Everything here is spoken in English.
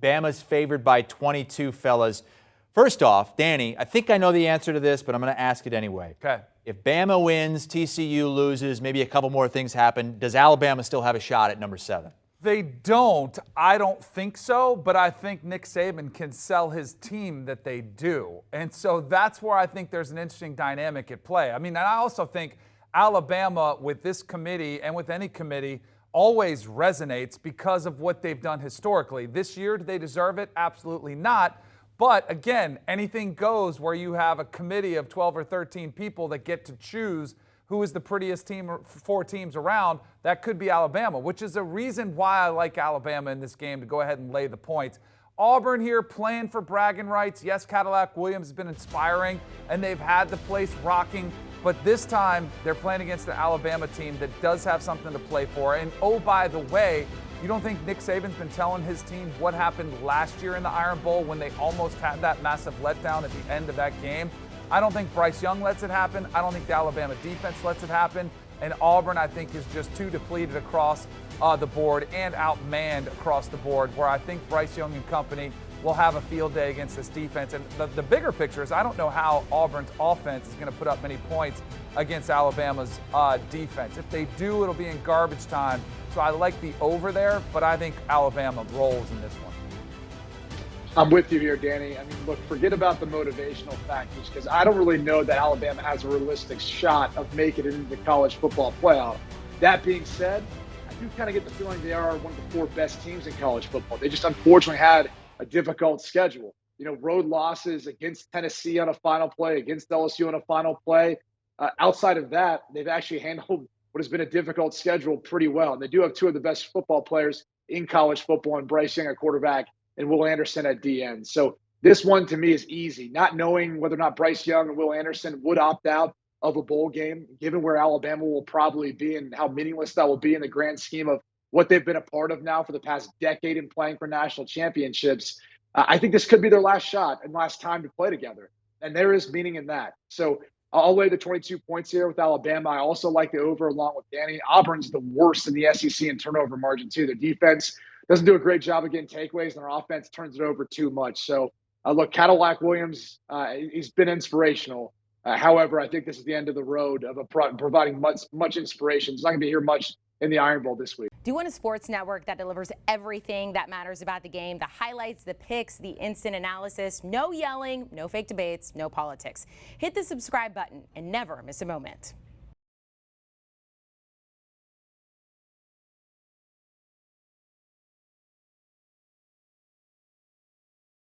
Bama's favored by 22, fellas. First off, Danny, I think I know the answer to this, but I'm going to ask it anyway. Okay. If Bama wins, TCU loses, maybe a couple more things happen, does Alabama still have a shot at number 7? They don't. I don't think so, but I think Nick Saban can sell his team that they do. And so that's where I think there's an interesting dynamic at play. I mean, and I also think Alabama with this committee and with any committee always resonates because of what they've done historically. This year, do they deserve it? Absolutely not. But again, anything goes where you have a committee of 12 or 13 people that get to choose who is the prettiest team, 4 teams around. That could be Alabama, which is a reason why I like Alabama in this game to go ahead and lay the points. Auburn here playing for bragging rights. Yes, Cadillac Williams has been inspiring, and they've had the place rocking. But this time, they're playing against the Alabama team that does have something to play for. And oh, by the way, you don't think Nick Saban's been telling his team what happened last year in the Iron Bowl when they almost had that massive letdown at the end of that game? I don't think Bryce Young lets it happen. I don't think the Alabama defense lets it happen. And Auburn, I think, is just too depleted across the board and outmanned across the board, where I think Bryce Young and company will have a field day against this defense. And the bigger picture is I don't know how Auburn's offense is going to put up many points against Alabama's defense. If they do, it'll be in garbage time. So I like the over there, but I think Alabama rolls in this one. I'm with you here, Danny. I mean, look, forget about the motivational factors because I don't really know that Alabama has a realistic shot of making it into the college football playoff. That being said, I do kind of get the feeling they are one of the 4 best teams in college football. They just unfortunately had a difficult schedule. You know, road losses against Tennessee on a final play, against LSU on a final play. Outside of that, they've actually handled what has been a difficult schedule pretty well. And they do have 2 of the best football players in college football, and Bryce Young at quarterback and Will Anderson at DN. So this one to me is easy, not knowing whether or not Bryce Young and Will Anderson would opt out of a bowl game, given where Alabama will probably be and how meaningless that will be in the grand scheme of what they've been a part of now for the past decade in playing for national championships. I think this could be their last shot and last time to play together. And there is meaning in that. So I'll lay the 22 points here with Alabama. I also like the over along with Danny. Auburn's the worst in the SEC in turnover margin too. Their defense doesn't do a great job of getting takeaways, and their offense turns it over too much. So look, Cadillac Williams, he's been inspirational. However, I think this is the end of the road of providing much inspiration. He's not going to be here much in the Iron Bowl this week. Do you want a sports network that delivers everything that matters about the game? The highlights, the picks, the instant analysis, no yelling, no fake debates, no politics. Hit the subscribe button and never miss a moment.